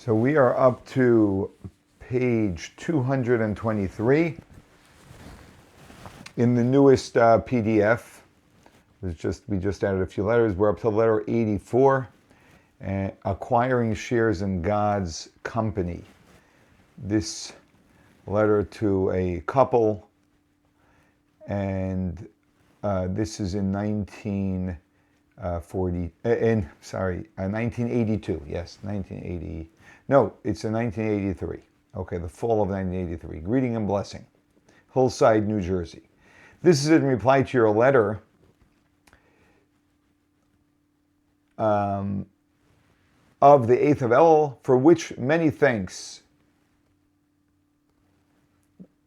So we are up to page 223 in the newest PDF. We just added a few letters. We're up to letter 84, acquiring shares in God's company. This letter to a couple, and this is in 1982. Yes, 1980. No, it's in 1983. Okay, the fall of 1983. Greeting and blessing. Hillside, New Jersey. This is in reply to your letter of the 8th of Elul, for which many thanks.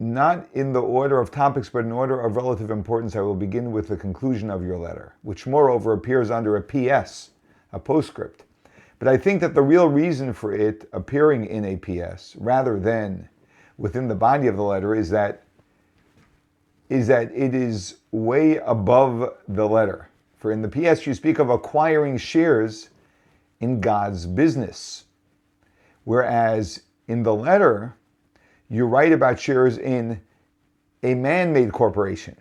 Not in the order of topics, but in order of relative importance, I will begin with the conclusion of your letter, which moreover appears under a PS, a postscript. But I think that the real reason for it appearing in a PS, rather than within the body of the letter, is that it is way above the letter. For in the PS, you speak of acquiring shares in God's business, whereas in the letter, you write about shares in a man-made corporation,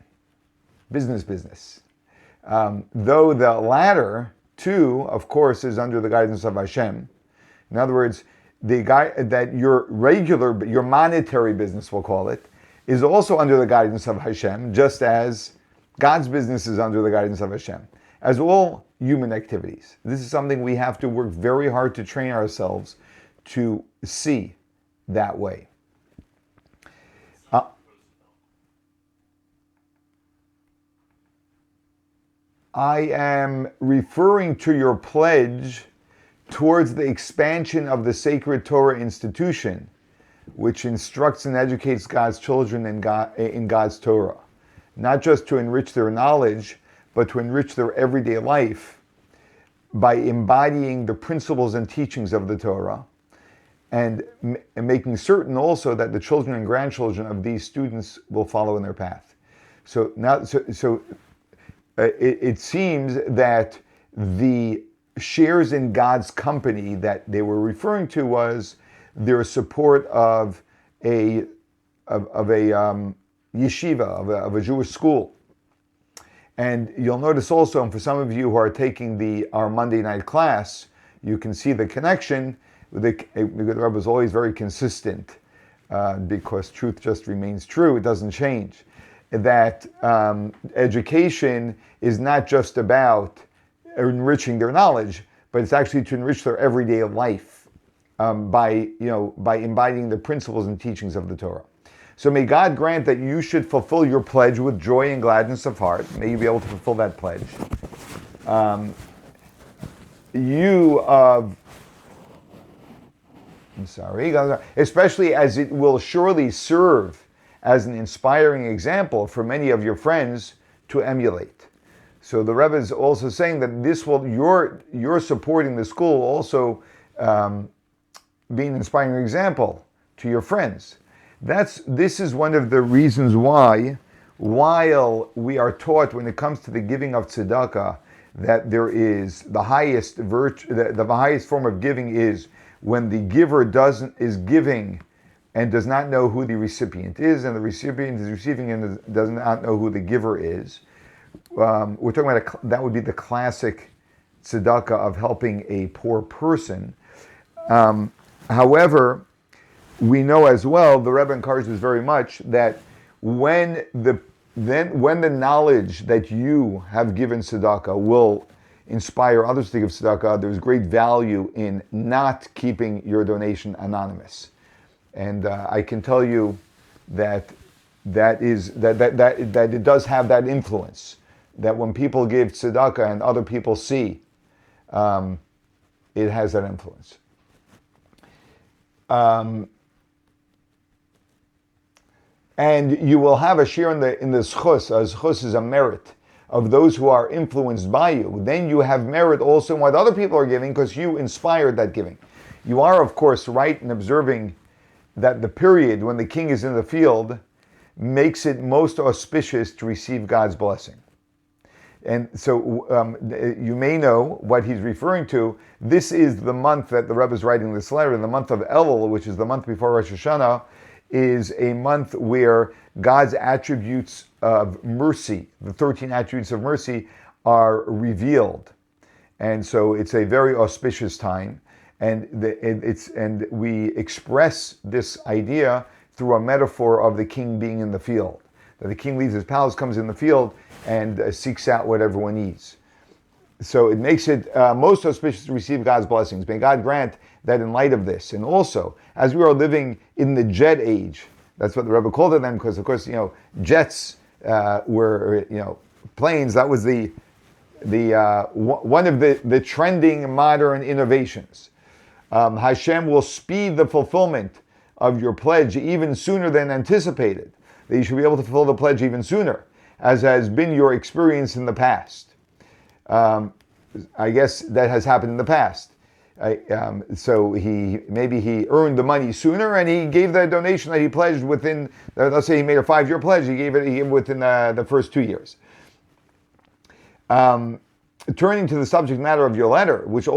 business. Though the latter, too, of course, is under the guidance of Hashem. In other words, the guy that your monetary business, we'll call it, is also under the guidance of Hashem, just as God's business is under the guidance of Hashem, as all human activities. This is something we have to work very hard to train ourselves to see that way. I am referring to your pledge towards the expansion of the sacred Torah institution, which instructs and educates God's children in God's Torah, not just to enrich their knowledge, but to enrich their everyday life by embodying the principles and teachings of the Torah, and making certain also that the children and grandchildren of these students will follow in their path. It seems that the shares in God's company that they were referring to was their support of a yeshiva, of a Jewish school. And you'll notice also, and for some of you who are taking our Monday night class, you can see the connection. The Rebbe was always very consistent because truth just remains true. It doesn't change. That education is not just about enriching their knowledge, but it's actually to enrich their everyday life by embodying the principles and teachings of the Torah. So may God grant that you should fulfill your pledge with joy and gladness of heart. May you be able to fulfill that pledge. Especially as it will surely serve as an inspiring example for many of your friends to emulate. So the Rebbe is also saying that you're supporting the school also be an inspiring example to your friends. This is one of the reasons why, while we are taught when it comes to the giving of tzedakah, that there is the highest virtue, the highest form of giving is when the giver is giving and does not know who the recipient is, and the recipient is receiving and does not know who the giver is. We're talking about that would be the classic tzedakah of helping a poor person. However, we know as well, the Rebbe encourages very much that when the knowledge that you have given tzedakah will inspire others to give tzedakah, there's great value in not keeping your donation anonymous. And I can tell you that it does have that influence. That when people give tzedakah and other people see, it has that influence. And you will have a share in the zchus. A zchus is a merit of those who are influenced by you. Then you have merit also in what other people are giving because you inspired that giving. You are, of course, right in observing that the period when the king is in the field makes it most auspicious to receive God's blessing. And so you may know what he's referring to. This is the month that the Rebbe is writing this letter. The month of Elul, which is the month before Rosh Hashanah, is a month where God's attributes of mercy, the 13 attributes of mercy, are revealed. And so it's a very auspicious time. And we express this idea through a metaphor of the king being in the field. That the king leaves his palace, comes in the field, and seeks out what everyone needs. So it makes it most auspicious to receive God's blessings. May God grant that in light of this, and also as we are living in the jet age, that's what the Rebbe called it then, because of course jets were planes. That was the one of the trending modern innovations. Hashem will speed the fulfillment of your pledge even sooner than anticipated. That you should be able to fulfill the pledge even sooner, as has been your experience in the past. I guess that has happened in the past. So maybe he earned the money sooner, and he gave the donation that he pledged within. Let's say he made a 5-year pledge. He gave it within the first 2 years. Turning to the subject matter of your letter, which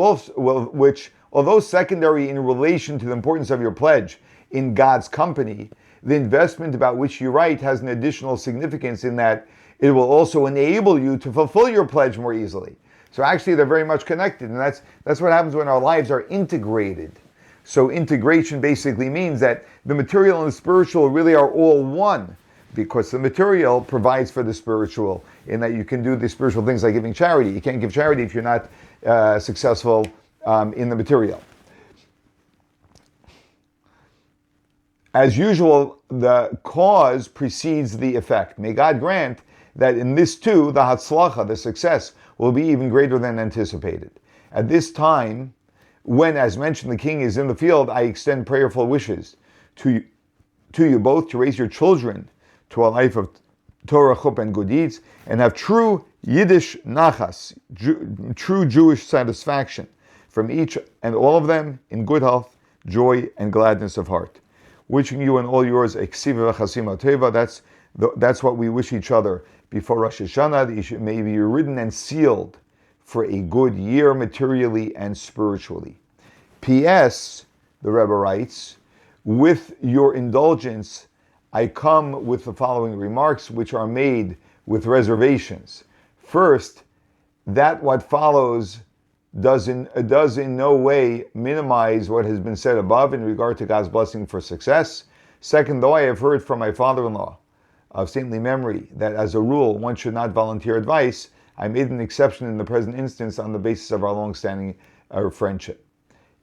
although secondary in relation to the importance of your pledge in God's company, the investment about which you write has an additional significance in that it will also enable you to fulfill your pledge more easily. So actually they're very much connected, and that's what happens when our lives are integrated. So integration basically means that the material and the spiritual really are all one, because the material provides for the spiritual, in that you can do the spiritual things like giving charity. You can't give charity if you're not successful in the material. As usual, the cause precedes the effect. May God grant that in this too, the hatzlacha, the success, will be even greater than anticipated. At this time, when, as mentioned, the king is in the field, I extend prayerful wishes to you both to raise your children to a life of Torah, chuppah, and good deeds, and have true Yiddish nachas, true Jewish satisfaction from each and all of them in good health, joy, and gladness of heart. Wishing you and all yours a ksiva v'chasima teva. That's what we wish each other before Rosh Hashanah, that you should may be written and sealed for a good year materially and spiritually. P.S., the Rebbe writes, with your indulgence, I come with the following remarks, which are made with reservations. First, that what follows does in no way minimize what has been said above in regard to God's blessing for success. Second, though I have heard from my father-in-law of saintly memory that as a rule one should not volunteer advice, I made an exception in the present instance on the basis of our long-standing friendship.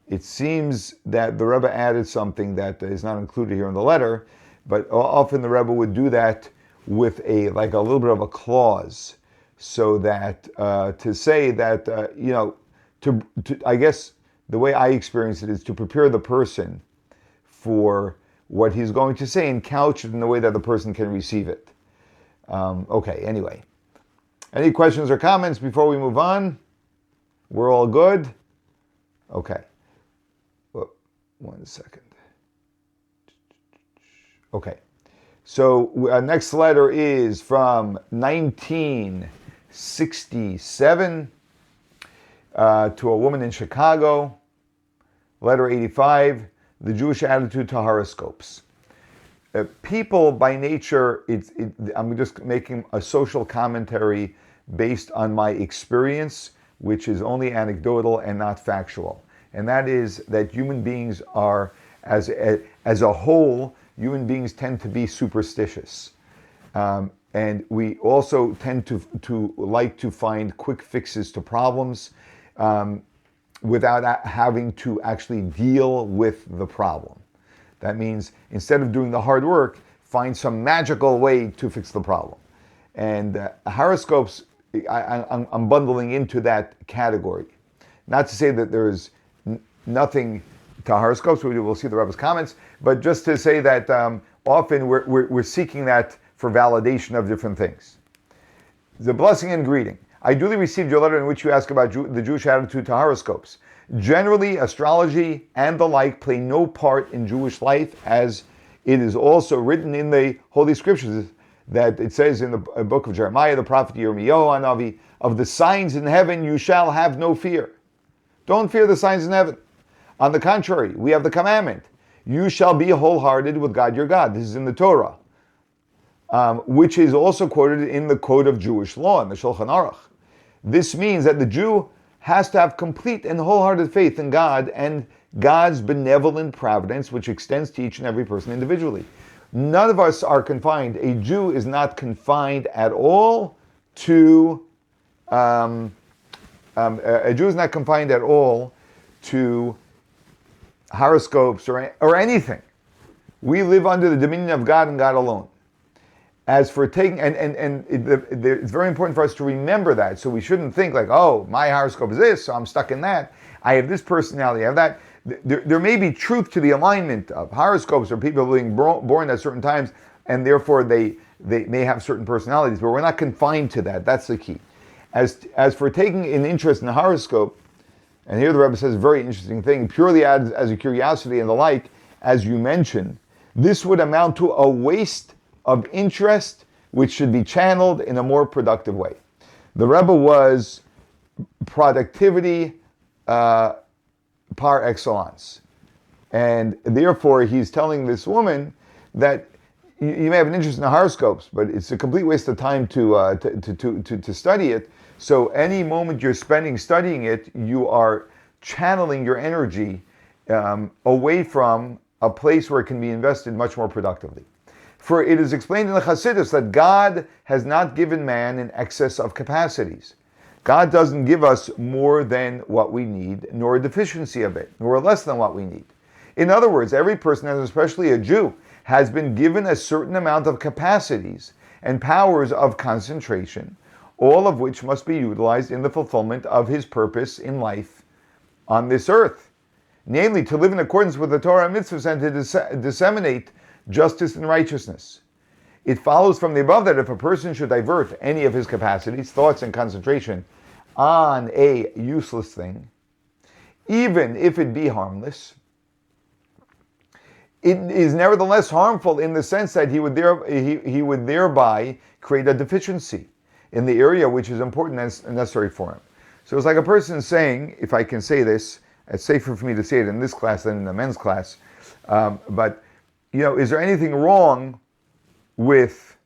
It seems that the Rebbe added something that is not included here in the letter, but often the Rebbe would do that with a little bit of a clause, so that to say that I guess the way I experience it is to prepare the person for what he's going to say and couch it in a way that the person can receive it. Okay, anyway. Any questions or comments before we move on? We're all good? Okay. Well, 1 second. Okay. So next letter is from 1967 to a woman in Chicago. Letter 85, the Jewish attitude to horoscopes. People by nature, I'm just making a social commentary based on my experience, which is only anecdotal and not factual. And that is that human beings are, as a whole, human beings tend to be superstitious. And we also tend to like to find quick fixes to problems without having to actually deal with the problem. That means instead of doing the hard work, find some magical way to fix the problem. And horoscopes, I'm bundling into that category. Not to say that there's nothing to horoscopes, we'll see the Rebbe's comments, but just to say that often we're seeking that for validation of different things. The blessing and greeting. I duly received your letter in which you ask about the Jewish attitude to horoscopes. Generally, astrology and the like play no part in Jewish life, as it is also written in the Holy Scriptures that it says in the book of Jeremiah, the prophet Yirmiyahu Hanavi, of the signs in heaven you shall have no fear. Don't fear the signs in heaven. On the contrary, we have the commandment, you shall be wholehearted with God your God. This is in the Torah, which is also quoted in the Code of Jewish Law, in the Shulchan Aruch. This means that the Jew has to have complete and wholehearted faith in God and God's benevolent providence, which extends to each and every person individually. None of us are confined. A Jew is not confined at all to a Jew is not confined at all to horoscopes or anything. We live under the dominion of God and God alone. As for taking, it's very important for us to remember that. So we shouldn't think like, oh, my horoscope is this, so I'm stuck in that. I have this personality, I have that. There may be truth to the alignment of horoscopes or people being born at certain times, and therefore they may have certain personalities, but we're not confined to that. That's the key. As for taking an interest in the horoscope, and here the Rebbe says a very interesting thing, purely as a curiosity and the like, as you mentioned, this would amount to a waste of interest which should be channeled in a more productive way. The Rebbe was productivity par excellence. And therefore he's telling this woman that you may have an interest in the horoscopes, but it's a complete waste of time to study it. So any moment you're spending studying it, you are channeling your energy away from a place where it can be invested much more productively. For it is explained in the Chassidus that God has not given man an excess of capacities. God doesn't give us more than what we need, nor a deficiency of it, nor less than what we need. In other words, every person, and especially a Jew, has been given a certain amount of capacities and powers of concentration, all of which must be utilized in the fulfillment of his purpose in life on this earth. Namely, to live in accordance with the Torah and mitzvahs and to disseminate justice and righteousness. It follows from the above that if a person should divert any of his capacities, thoughts, and concentration on a useless thing, even if it be harmless, it is nevertheless harmful in the sense that he would thereby create a deficiency in the area which is important and necessary for him. So it's like a person saying, if I can say this, it's safer for me to say it in this class than in the men's class, but is there anything wrong with,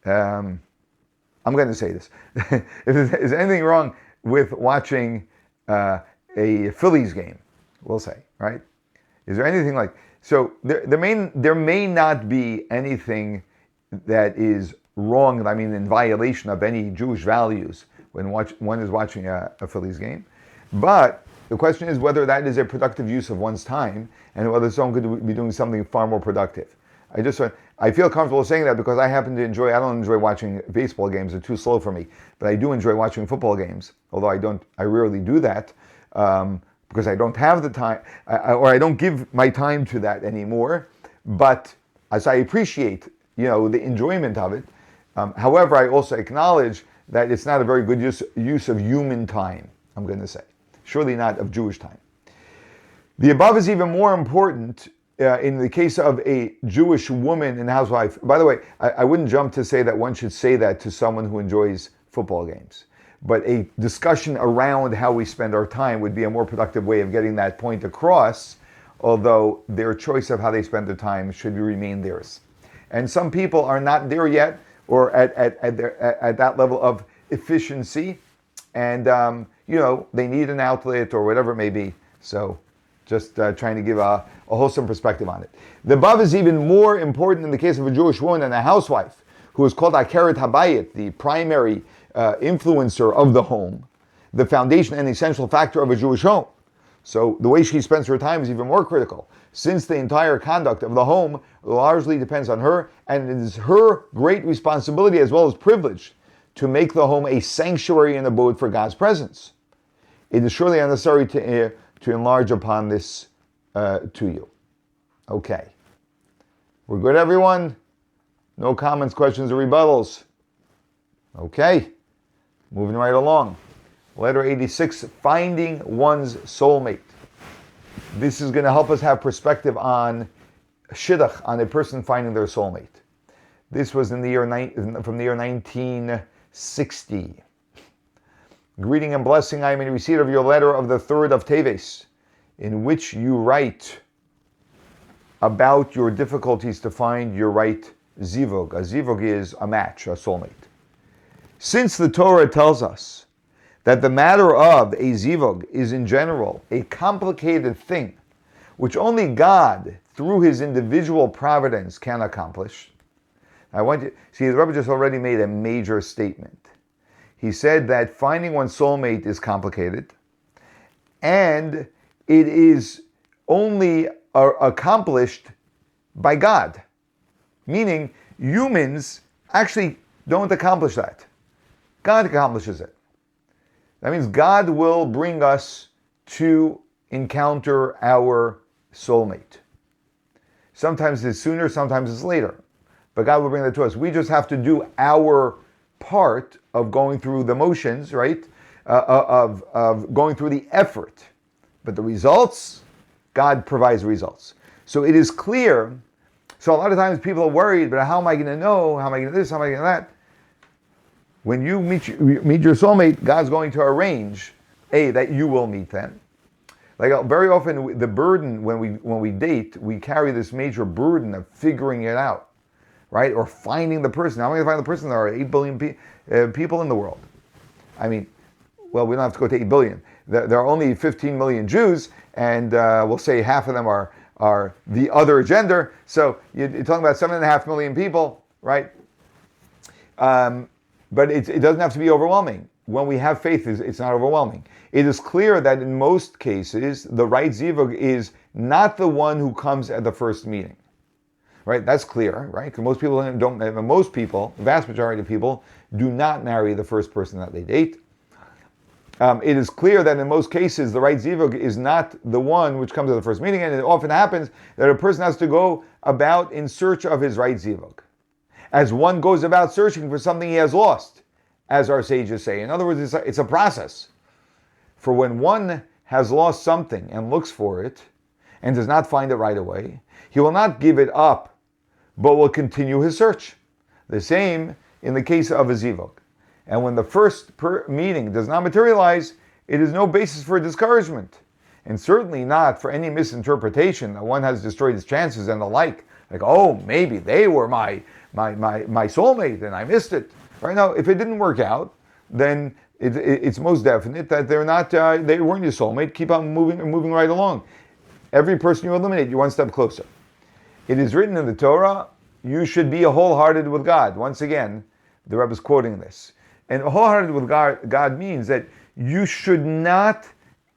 I'm going to say this, is there anything wrong with watching a Phillies game, we'll say, right? Is there anything like, so there may not be anything that is wrong, in violation of any Jewish values when one is watching a Phillies game, but the question is whether that is a productive use of one's time and whether someone could be doing something far more productive. I feel comfortable saying that because I don't enjoy watching baseball games, they're too slow for me, but I do enjoy watching football games, although I rarely do that because I don't have the time, or I don't give my time to that anymore, but as I appreciate, the enjoyment of it, however, I also acknowledge that it's not a very good use of human time, I'm going to say. Surely not of Jewish time. The above is even more important in the case of a Jewish woman and housewife. By the way, I wouldn't jump to say that one should say that to someone who enjoys football games. But a discussion around how we spend our time would be a more productive way of getting that point across, although their choice of how they spend their time should remain theirs. And some people are not there yet, or at that level of efficiency, and they need an outlet or whatever it may be. So just trying to give a wholesome perspective on it. The above is even more important in the case of a Jewish woman and a housewife, who is called Akeret Habayit, the primary influencer of the home, the foundation and essential factor of a Jewish home. So the way she spends her time is even more critical, since the entire conduct of the home largely depends on her, and it is her great responsibility as well as privilege to make the home a sanctuary and abode for God's presence. It is surely unnecessary to enlarge upon this to you. Okay. We're good, everyone? No comments, questions, or rebuttals? Okay. Moving right along. Letter 86, finding one's soulmate. This is going to help us have perspective on shidduch, on a person finding their soulmate. This was from the year 1960. Greeting and blessing, I am in receipt of your letter of the 3rd of Teves, in which you write about your difficulties to find your right zivug. A zivug is a match, a soulmate. Since the Torah tells us that the matter of a zivug is in general a complicated thing, which only God, through his individual providence, can accomplish. I want you see, the Rebbe just already made a major statement. He said that finding one's soulmate is complicated, and it is only accomplished by God. Meaning, humans actually don't accomplish that. God accomplishes it. That means God will bring us to encounter our soulmate. Sometimes it's sooner, sometimes it's later. But God will bring that to us. We just have to do our part of going through the motions, right? Of going through the effort. But the results, God provides results. So it is clear. So a lot of times people are worried, but how am I going to know? How am I going to this? How am I going to that? When you meet your soulmate, God's going to arrange, that you will meet them. Like very often, the burden when we date, we carry this major burden of figuring it out, right? Or finding the person. How am I going to find the person? There are 8 billion people in the world. I mean, well, we don't have to go to 8 billion. There are only 15 million Jews, and we'll say half of them are the other gender. So you're talking about 7.5 million people, right? But it doesn't have to be overwhelming. When we have faith, it's not overwhelming. It is clear that in most cases, the right zivug is not the one who comes at the first meeting. Right? That's clear, right? Because most people the vast majority of people, do not marry the first person that they date. It is clear that in most cases, the right zivug is not the one which comes at the first meeting, and it often happens that a person has to go about in search of his right zivug. As one goes about searching for something he has lost, as our sages say. In other words, it's a process. For when one has lost something and looks for it, and does not find it right away, he will not give it up, but will continue his search. The same in the case of a zivug. And when the first meeting does not materialize, it is no basis for discouragement. And certainly not for any misinterpretation that one has destroyed his chances and the like. Like, oh, maybe they were my soulmate and I missed it. Right now, if it didn't work out, then it's most definite that they weren't your soulmate. Keep on moving right along. Every person you eliminate, you're one step closer. It is written in the Torah, you should be wholehearted with God. Once again, the Rebbe is quoting this. And wholehearted with God means that you should not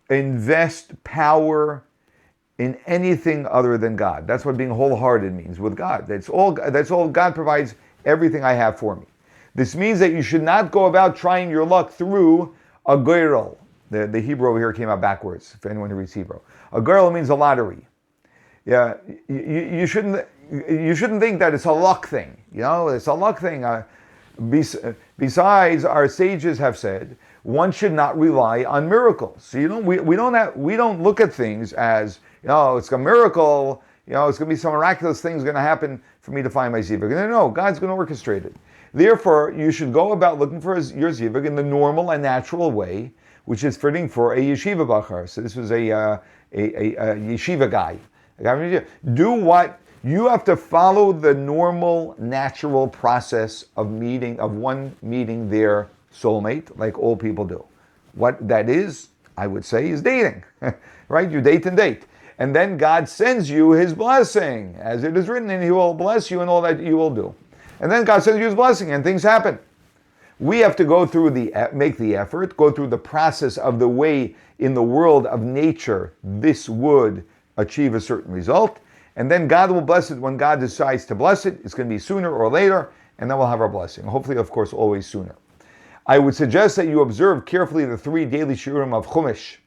invest power in anything other than God. That's what being wholehearted means with God. That's all God provides everything I have for me. This means that you should not go about trying your luck through a goyrel. The Hebrew over here came out backwards, for anyone who reads Hebrew. A goyrel means a lottery. Yeah, you shouldn't think that it's a luck thing. You know, it's a luck thing. Besides, our sages have said one should not rely on miracles. So we don't look at things as, it's a miracle. It's going to be some miraculous thing is going to happen for me to find my zivug. No, God's going to orchestrate it. Therefore, you should go about looking for your zivug in the normal and natural way, which is fitting for a yeshiva bachar. So this was a yeshiva guy. Do what you have to follow the normal, natural process of one meeting their soulmate, like all people do. What that is, I would say, is dating. Right? You date and date. And then God sends you his blessing, as it is written, and he will bless you in all that you will do. And then God sends you his blessing, and things happen. We have to go through make the effort, go through the process of the way in the world of nature this would achieve a certain result, and then God will bless it when God decides to bless it. It's going to be sooner or later, and then we'll have our blessing. Hopefully, of course, always sooner. I would suggest that you observe carefully the 3 daily shiurim of Chumash.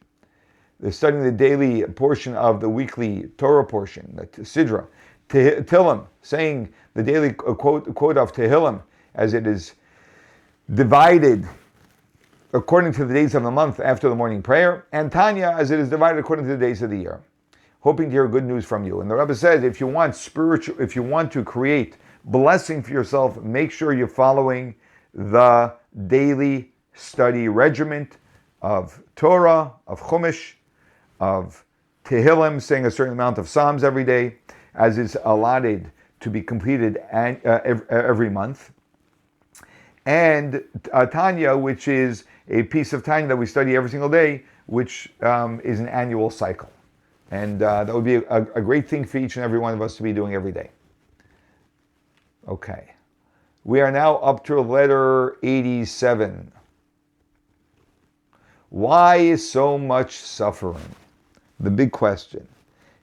They're studying the daily portion of the weekly Torah portion, the Sidra. Tehillim, saying the daily quote of Tehillim, as it is divided according to the days of the month after the morning prayer, and Tanya, as it is divided according to the days of the year. Hoping to hear good news from you. And the Rebbe says, if you want to create blessing for yourself, make sure you're following the daily study regimen of Torah, of Chumash, of Tehillim, saying a certain amount of Psalms every day, as is allotted to be completed every month. And Tanya, which is a piece of Tanya that we study every single day, which is an annual cycle. And that would be a great thing for each and every one of us to be doing every day. Okay. We are now up to letter 87. Why is so much suffering? The big question.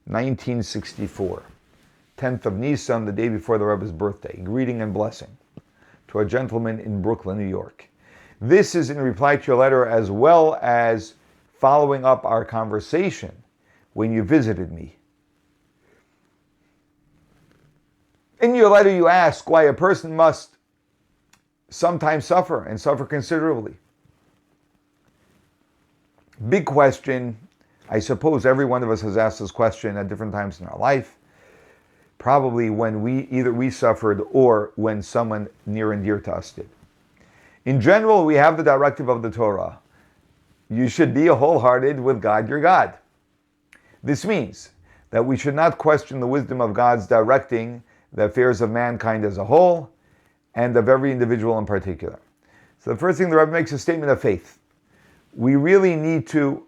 1964. 10th of Nisan, the day before the Rebbe's birthday. Greeting and blessing to a gentleman in Brooklyn, New York. This is in reply to your letter, as well as following up our conversation when you visited me. In your letter you ask why a person must sometimes suffer, and suffer considerably. Big question. I suppose every one of us has asked this question at different times in our life. Probably when we suffered, or when someone near and dear to us did. In general, we have the directive of the Torah. You should be wholehearted with God, your God. This means that we should not question the wisdom of God's directing the affairs of mankind as a whole, and of every individual in particular. So the first thing the Rebbe makes is a statement of faith. We really need to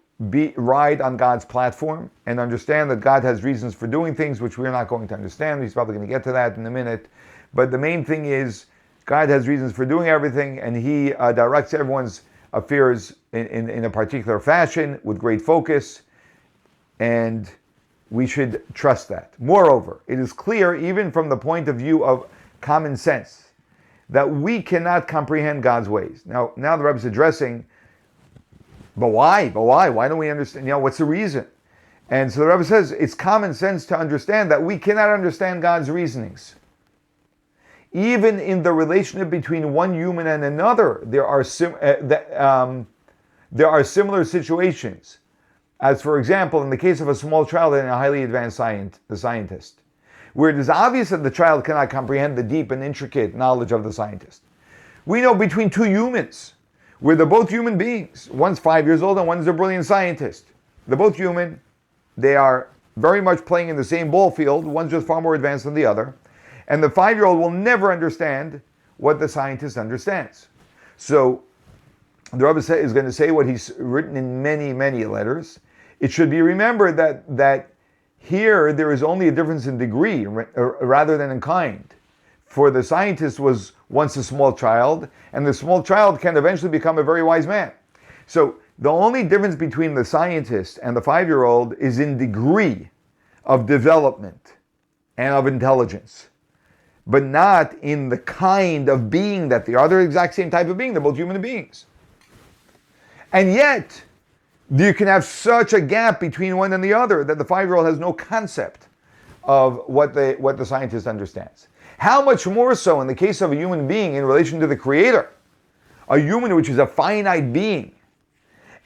ride on God's platform and understand that God has reasons for doing things which we're not going to understand. He's probably going to get to that in a minute. But the main thing is God has reasons for doing everything, and He directs everyone's affairs in a particular fashion with great focus, and we should trust that. Moreover, it is clear, even from the point of view of common sense, that we cannot comprehend God's ways. Now the Rebbe is addressing, but why? Why don't we understand? What's the reason? And so the Rebbe says, it's common sense to understand that we cannot understand God's reasonings. Even in the relationship between one human and another, there are similar situations. As for example, in the case of a small child and a highly advanced scientist, where it is obvious that the child cannot comprehend the deep and intricate knowledge of the scientist. We know between two humans, where they're both human beings. One's 5 years old and one's a brilliant scientist. They're both human. They are very much playing in the same ball field. One's just far more advanced than the other. And the 5-year-old will never understand what the scientist understands. So the Rebbe is going to say what he's written in many, many letters. It should be remembered that here there is only a difference in degree rather than in kind. For the scientist was once a small child, and the small child can eventually become a very wise man. So the only difference between the scientist and the 5-year-old is in degree of development and of intelligence, but not in the kind of being that they are. They're the exact same type of being. They're both human beings. And yet, you can have such a gap between one and the other that the 5-year-old has no concept of what the scientist understands. How much more so in the case of a human being in relation to the Creator? A human which is a finite being,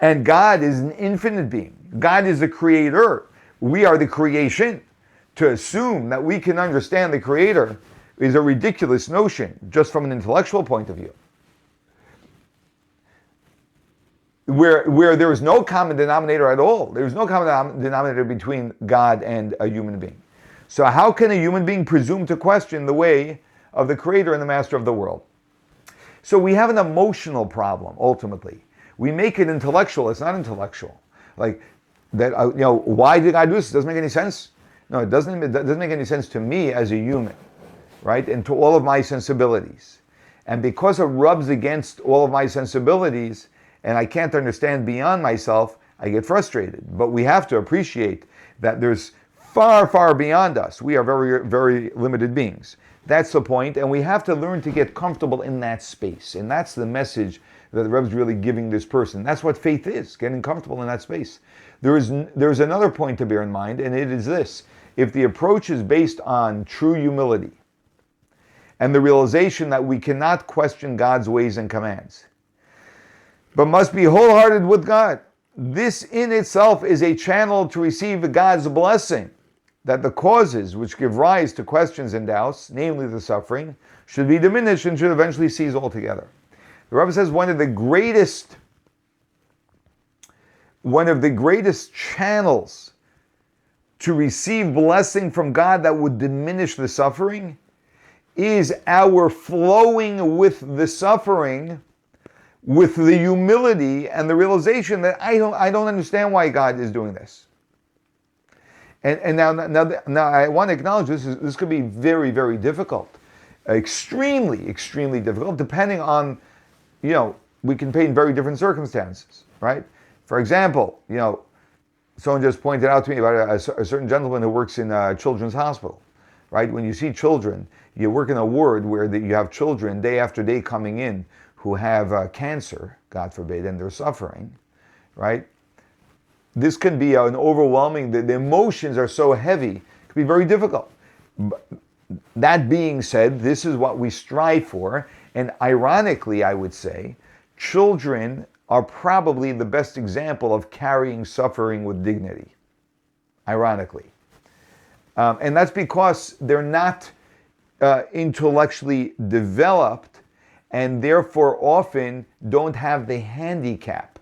and God is an infinite being. God is the Creator. We are the creation. To assume that we can understand the Creator is a ridiculous notion, just from an intellectual point of view. Where there is no common denominator at all. There is no common denominator between God and a human being. So how can a human being presume to question the way of the Creator and the Master of the world? So we have an emotional problem, ultimately. We make it intellectual. It's not intellectual. Like, that, why did God do this? It doesn't make any sense. No, it doesn't make any sense to me as a human, right? And to all of my sensibilities. And because it rubs against all of my sensibilities, and I can't understand beyond myself, I get frustrated. But we have to appreciate that there's far, far beyond us. We are very, very limited beings. That's the point, and we have to learn to get comfortable in that space. And that's the message that the Rebbe is really giving this person. That's what faith is, getting comfortable in that space. There's another point to bear in mind, and it is this. If the approach is based on true humility and the realization that we cannot question God's ways and commands, but must be wholehearted with God, this in itself is a channel to receive God's blessing. that the causes which give rise to questions and doubts, namely the suffering, should be diminished and should eventually cease altogether. The Rebbe says one of the greatest channels to receive blessing from God that would diminish the suffering is our flowing with the suffering, with the humility and the realization that I don't understand why God is doing this. And now I want to acknowledge this could be very, very difficult, extremely, extremely difficult, depending on, we can paint very different circumstances, right? For example, someone just pointed out to me about a certain gentleman who works in a children's hospital, right? When you see children, you work in a ward where you have children day after day coming in who have cancer, God forbid, and they're suffering, right? This can be an overwhelming, the emotions are so heavy, it can be very difficult. But that being said, this is what we strive for, and ironically, I would say, children are probably the best example of carrying suffering with dignity, ironically. And that's because they're not intellectually developed and therefore often don't have the handicap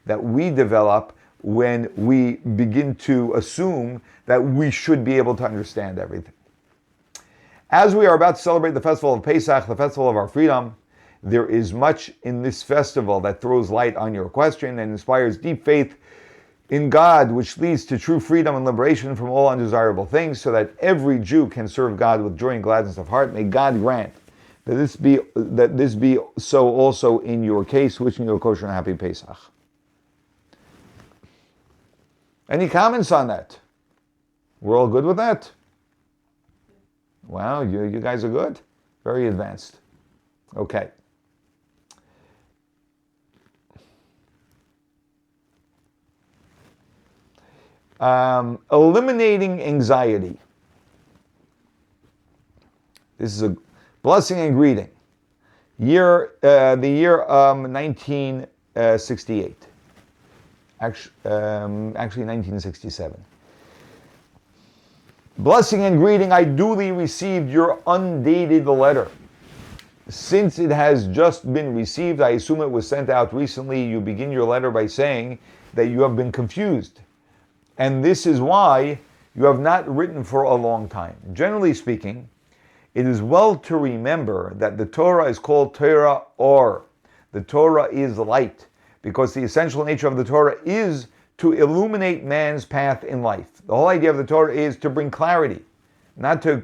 that we develop when we begin to assume that we should be able to understand everything. As we are about to celebrate the festival of Pesach, the festival of our freedom, there is much in this festival that throws light on your question and inspires deep faith in God, which leads to true freedom and liberation from all undesirable things, so that every Jew can serve God with joy and gladness of heart. May God grant that this be so also in your case. Wishing you a kosher and happy Pesach. Any comments on that? We're all good with that? Wow, you guys are good. Very advanced. Okay. Eliminating anxiety. This is a blessing and greeting. The year 1968. Actually 1967. Blessing and greeting, I duly received your undated letter. Since it has just been received, I assume it was sent out recently. You begin your letter by saying that you have been confused. And this is why you have not written for a long time. Generally speaking, it is well to remember that the Torah is called Torah Or. The Torah is light, because the essential nature of the Torah is to illuminate man's path in life. The whole idea of the Torah is to bring clarity, not to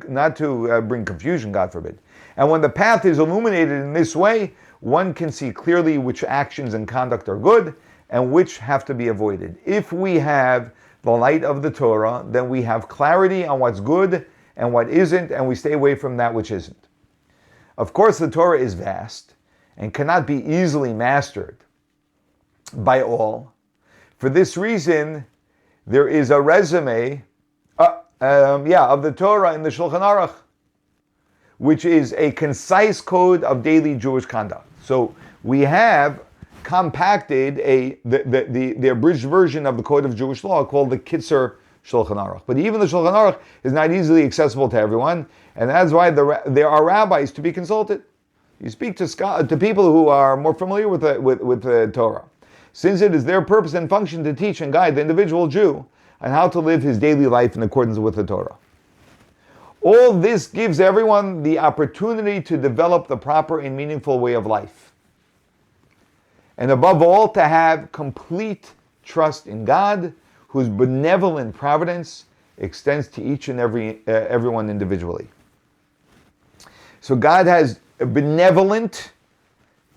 bring confusion, God forbid. And when the path is illuminated in this way, one can see clearly which actions and conduct are good and which have to be avoided. If we have the light of the Torah, then we have clarity on what's good and what isn't, and we stay away from that which isn't. Of course, the Torah is vast and cannot be easily mastered by all. For this reason, there is a resume of the Torah in the Shulchan Aruch, which is a concise code of daily Jewish conduct. So we have compacted the abridged version of the Code of Jewish Law called the Kitzur Shulchan Aruch. But even the Shulchan Aruch is not easily accessible to everyone, and that's why there are rabbis to be consulted. You speak to people who are more familiar with the Torah, since it is their purpose and function to teach and guide the individual Jew on how to live his daily life in accordance with the Torah. All this gives everyone the opportunity to develop the proper and meaningful way of life. And above all, to have complete trust in God, whose benevolent providence extends to each and everyone individually. So God has a benevolent,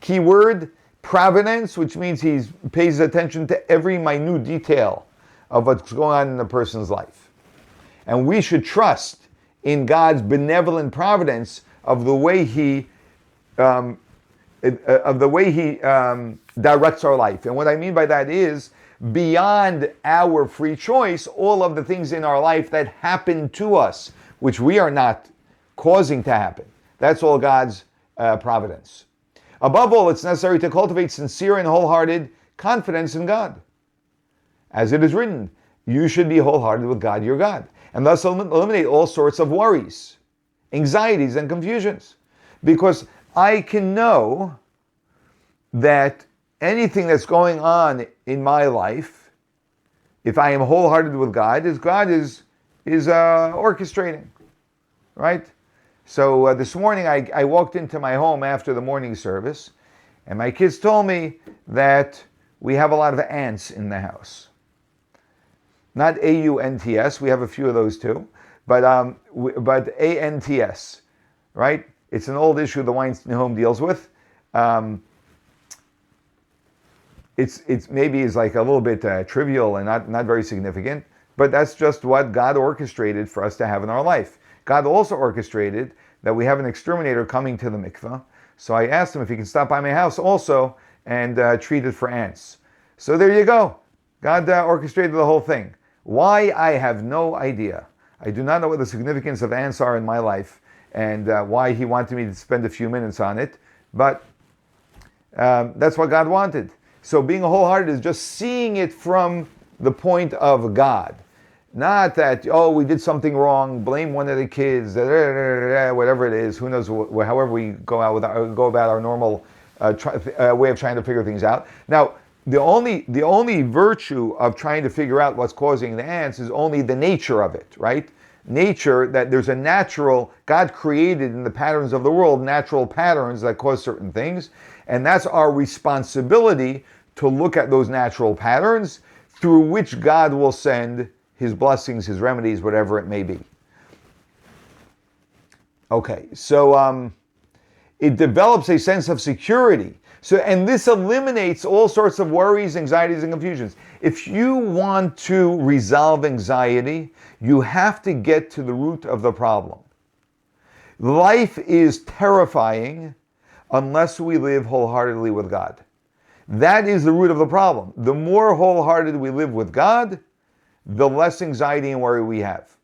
keyword, providence, which means he pays attention to every minute detail of what's going on in a person's life. And we should trust in God's benevolent providence of the way he directs our life. And what I mean by that is, beyond our free choice, all of the things in our life that happen to us, which we are not causing to happen, that's all God's providence. Above all, it's necessary to cultivate sincere and wholehearted confidence in God. As it is written, you should be wholehearted with God, your God. and thus eliminate all sorts of worries, anxieties, and confusions. Because I can know that anything that's going on in my life, if I am wholehearted with God, is God is orchestrating, right? So this morning I walked into my home after the morning service, and my kids told me that we have a lot of ants in the house. Not AUNTS, we have a few of those too, but ANTS, right? It's an old issue the Weinstein home deals with. It's maybe is like a little bit trivial and not very significant, but that's just what God orchestrated for us to have in our life. God also orchestrated that we have an exterminator coming to the mikveh. So I asked him if he can stop by my house also and treat it for ants. So there you go. God orchestrated the whole thing. Why? I have no idea. I do not know what the significance of ants are in my life and why he wanted me to spend a few minutes on it, but that's what God wanted. So being wholehearted is just seeing it from the point of God. Not that, oh, we did something wrong, blame one of the kids, whatever it is, who knows, however we go about our normal way of trying to figure things out. Now, the only virtue of trying to figure out what's causing the ants is only the nature of it, right? Nature, that there's a natural, God created in the patterns of the world, natural patterns that cause certain things, and that's our responsibility to look at those natural patterns through which God will send his blessings, his remedies, whatever it may be. Okay, so it develops a sense of security. So, and this eliminates all sorts of worries, anxieties, and confusions. If you want to resolve anxiety, you have to get to the root of the problem. Life is terrifying unless we live wholeheartedly with God. That is the root of the problem. The more wholehearted we live with God, the less anxiety and worry we have.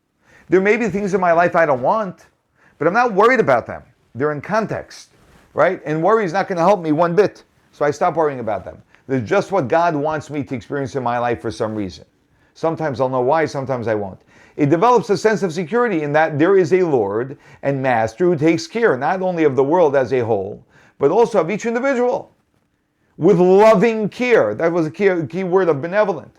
There may be things in my life I don't want, but I'm not worried about them. They're in context, right? And worry is not going to help me one bit. So I stop worrying about them. They're just what God wants me to experience in my life for some reason. Sometimes I'll know why, sometimes I won't. It develops a sense of security in that there is a Lord and Master who takes care not only of the world as a whole, but also of each individual with loving care. That was a key word of benevolent.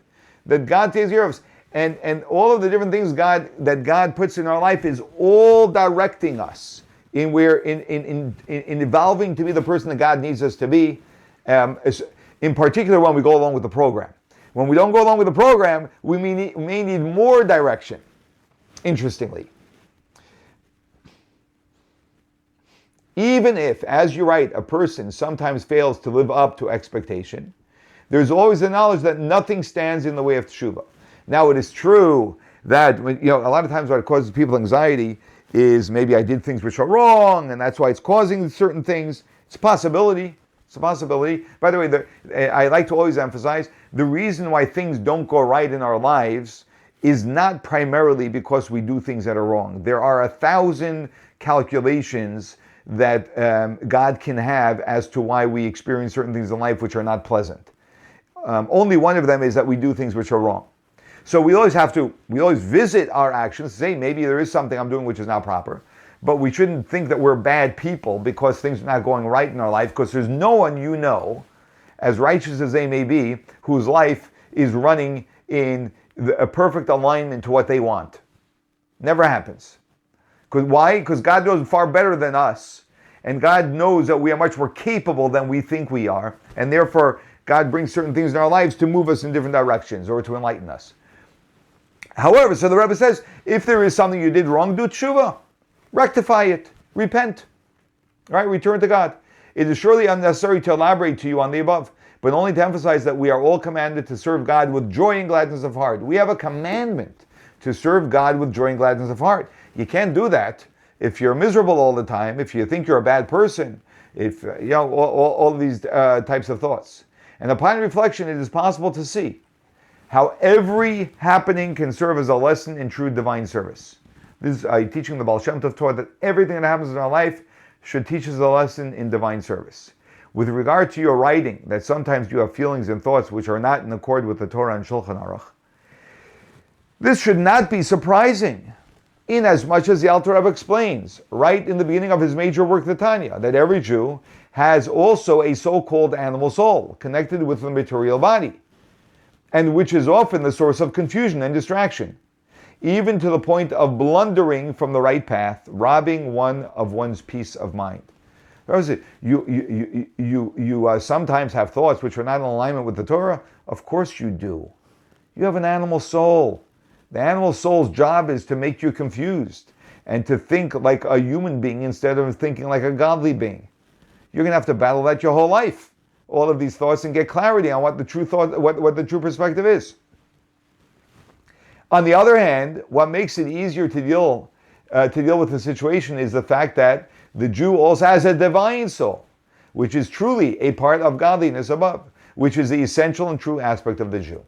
That God takes care of us. And all of the different things that God puts in our life is all directing us in evolving to be the person that God needs us to be, in particular when we go along with the program. When we don't go along with the program, we may need more direction, interestingly. Even if, as you write, a person sometimes fails to live up to expectation, there's always the knowledge that nothing stands in the way of teshuvah. Now, it is true that a lot of times what causes people anxiety is maybe I did things which are wrong, and that's why it's causing certain things. It's a possibility. It's a possibility. By the way, I like to always emphasize, the reason why things don't go right in our lives is not primarily because we do things that are wrong. There are 1,000 calculations that God can have as to why we experience certain things in life which are not pleasant. Only one of them is that we do things which are wrong. So we always visit our actions, say maybe there is something I'm doing which is not proper, but we shouldn't think that we're bad people because things are not going right in our life, because there's no one you know, as righteous as they may be, whose life is running in a perfect alignment to what they want. Never happens. Why? Because God knows far better than us, and God knows that we are much more capable than we think we are, and therefore God brings certain things in our lives to move us in different directions or to enlighten us. However, so the Rebbe says, if there is something you did wrong, do tshuva. Rectify it. Repent. Right? Return to God. It is surely unnecessary to elaborate to you on the above, but only to emphasize that we are all commanded to serve God with joy and gladness of heart. We have a commandment to serve God with joy and gladness of heart. You can't do that if you're miserable all the time, if you think you're a bad person, if, all of these types of thoughts. And upon reflection, it is possible to see how every happening can serve as a lesson in true divine service. This is teaching the Baal Shem Tov taught that everything that happens in our life should teach us a lesson in divine service. With regard to your writing, that sometimes you have feelings and thoughts which are not in accord with the Torah and Shulchan Aruch, This should not be surprising, inasmuch as the Alter Rebbe explains, right in the beginning of his major work, the Tanya, that every Jew has also a so-called animal soul, connected with the material body, and which is often the source of confusion and distraction, even to the point of blundering from the right path, robbing one of one's peace of mind. You sometimes have thoughts which are not in alignment with the Torah. Of course you do. You have an animal soul. The animal soul's job is to make you confused and to think like a human being instead of thinking like a godly being. You're going to have to battle that your whole life, all of these thoughts, and get clarity on what the true thought, what the true perspective is. On the other hand, what makes it easier to deal with the situation is the fact that the Jew also has a divine soul, which is truly a part of godliness above, which is the essential and true aspect of the Jew.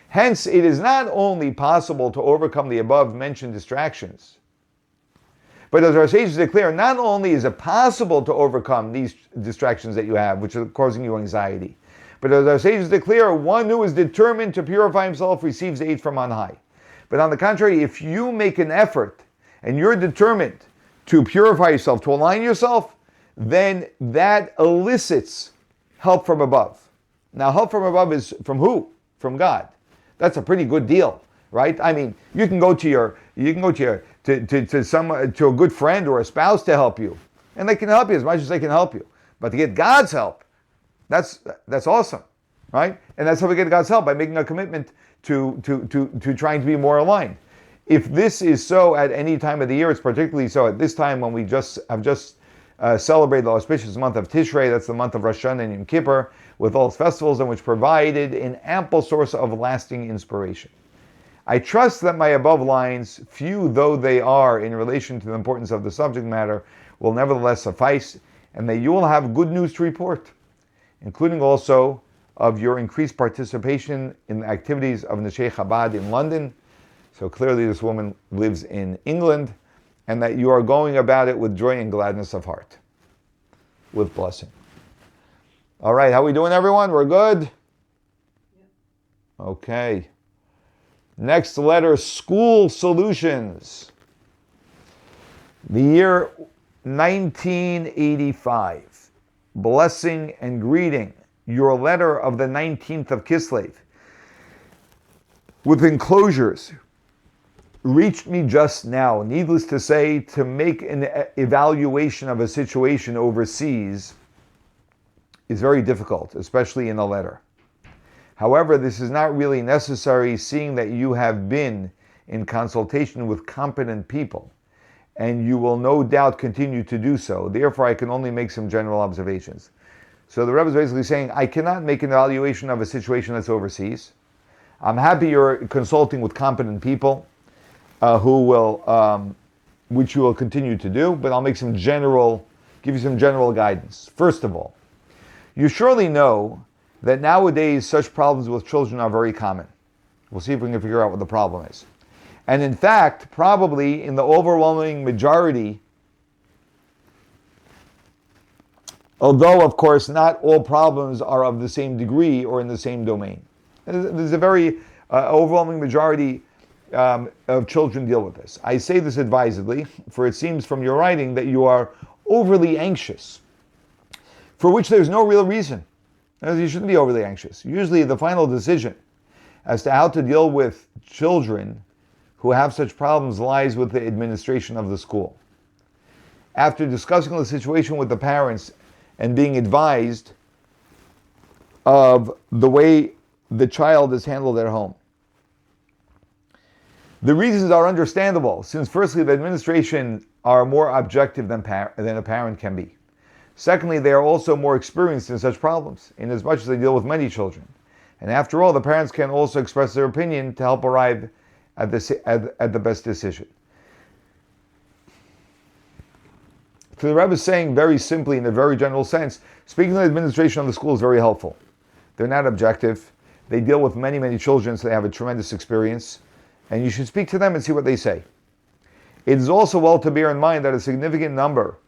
Hence, it is not only possible to overcome the above-mentioned distractions, but as our sages declare, not only is it possible to overcome these distractions that you have, which are causing you anxiety, but as our sages declare, one who is determined to purify himself receives aid from on high. But on the contrary, if you make an effort and you're determined to purify yourself, to align yourself, then that elicits help from above. Now, help from above is from who? From God. That's a pretty good deal, right? I mean, you can go to a good friend or a spouse to help you, and they can help you as much as they can help you. But to get God's help, that's awesome, right? And that's how we get God's help, by making a commitment to trying to be more aligned. If this is so at any time of the year, it's particularly so at this time when we have just celebrated the auspicious month of Tishrei. That's the month of Rosh Hashanah and Yom Kippur, with all its festivals, and which provided an ample source of lasting inspiration. I trust that my above lines, few though they are in relation to the importance of the subject matter, will nevertheless suffice, and that you will have good news to report, including also of your increased participation in the activities of Neshei Chabad in London. So clearly this woman lives in England, and that you are going about it with joy and gladness of heart, with blessing. All right, how are we doing, everyone? We're good? Okay. Next letter, School Solutions. The year 1985. Blessing and greeting. Your letter of the 19th of Kislev, with enclosures, reached me just now. Needless to say, to make an evaluation of a situation overseas is very difficult, especially in a letter. However, this is not really necessary, seeing that you have been in consultation with competent people, and you will no doubt continue to do so. Therefore, I can only make some general observations. So the Rebbe is basically saying, I cannot make an evaluation of a situation that's overseas. I'm happy you're consulting with competent people, which you will continue to do, but I'll give you some general guidance. First of all, you surely know that nowadays such problems with children are very common. We'll see if we can figure out what the problem is. And in fact, probably in the overwhelming majority, although of course not all problems are of the same degree or in the same domain. There's a very overwhelming majority of children deal with this. I say this advisedly, for it seems from your writing that you are overly anxious, for which there's no real reason. You shouldn't be overly anxious. Usually the final decision as to how to deal with children who have such problems lies with the administration of the school. After discussing the situation with the parents and being advised of the way the child is handled at home. The reasons are understandable, since firstly, the administration are more objective than a parent can be. Secondly, they are also more experienced in such problems, inasmuch as they deal with many children. And after all, the parents can also express their opinion to help arrive at the best decision. So the Rebbe is saying very simply, in a very general sense, speaking to the administration of the school is very helpful. They're not objective. They deal with many, many children, so they have a tremendous experience. And you should speak to them and see what they say. It is also well to bear in mind that a significant number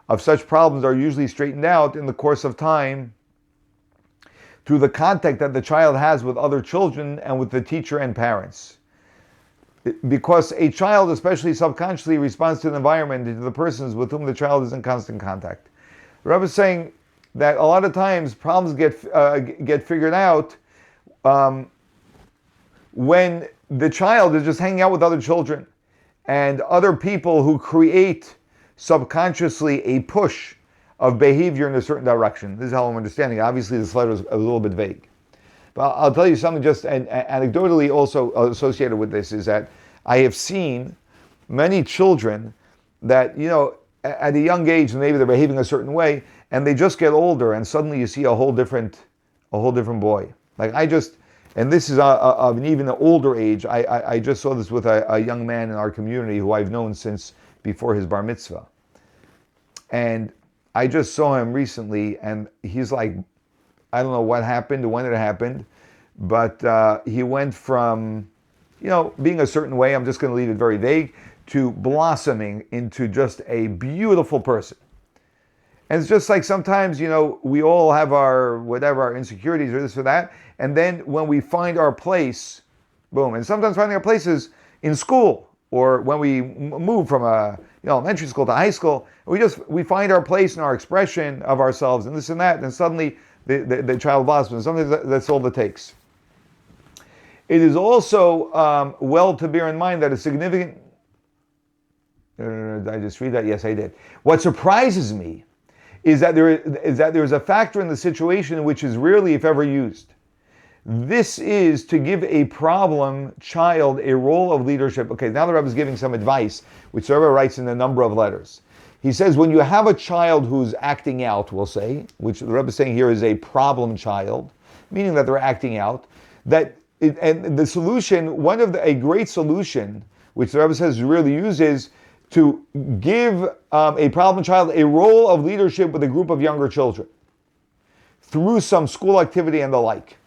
of such problems are usually straightened out in the course of time through the contact that the child has with other children and with the teacher and parents. because a child, especially subconsciously, responds to the environment and to the persons with whom the child is in constant contact. The Rebbe is saying that a lot of times problems get figured out when the child is just hanging out with other children and other people who create subconsciously a push of behavior in a certain direction. This is how I'm understanding it. Obviously, this letter is a little bit vague. But I'll tell you something just anecdotally also associated with this is that I have seen many children that, at a young age, maybe they're behaving a certain way, and they just get older, and suddenly you see a whole different boy. And this is of an even older age. I just saw this with a young man in our community who I've known since before his bar mitzvah. And I just saw him recently, and he's like, I don't know what happened or when it happened, but he went from, being a certain way, I'm just going to leave it very vague, to blossoming into just a beautiful person. And it's just like sometimes, we all have our insecurities or this or that, and then when we find our place, boom. And sometimes finding our place is in school, or when we move from elementary school to high school, we find our place in our expression of ourselves and this and that, and suddenly the child blossoms. Sometimes that's all it takes. It is also well to bear in mind that a significant... Did I just read that? Yes, I did. What surprises me is that there is a factor in the situation which is rarely, if ever, used. This is to give a problem child a role of leadership. Okay, now the Rebbe is giving some advice, which the Rebbe writes in a number of letters. He says, when you have a child who's acting out, we'll say, which the Rebbe is saying here is a problem child, meaning that they're acting out, and the solution, a great solution, which the Rebbe says is really used, is to give a problem child a role of leadership with a group of younger children through some school activity and the like.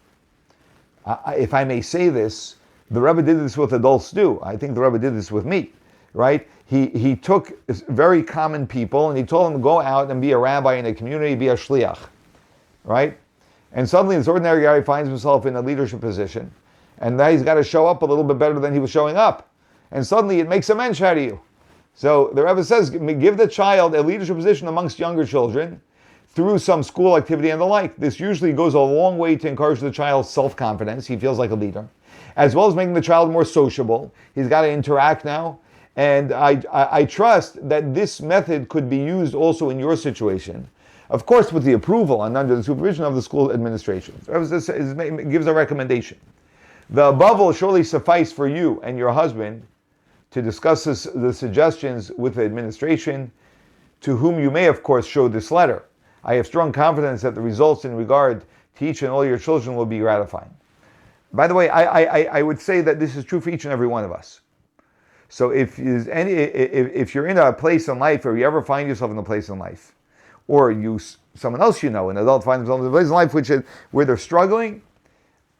If I may say this, the Rebbe did this with adults too. I think the Rebbe did this with me, right? He took very common people and he told them to go out and be a rabbi in a community, be a shliach, right? And suddenly this ordinary guy finds himself in a leadership position, and now he's got to show up a little bit better than he was showing up. And suddenly it makes a mensch out of you. So the Rebbe says, give the child a leadership position amongst younger children through some school activity and the like. This usually goes a long way to encourage the child's self-confidence. He feels like a leader. As well as making the child more sociable. He's got to interact now. And I trust that this method could be used also in your situation. Of course, with the approval and under the supervision of the school administration. The Rebbe gives a recommendation. The above will surely suffice for you and your husband to discuss the suggestions with the administration, to whom you may, of course, show this letter. I have strong confidence that the results in regard to each and all your children will be gratifying. By the way, I would say that this is true for each and every one of us. So if you're in a place in life, or you ever find yourself in a place in life, or someone else an adult finds themselves in a place in life where they're struggling,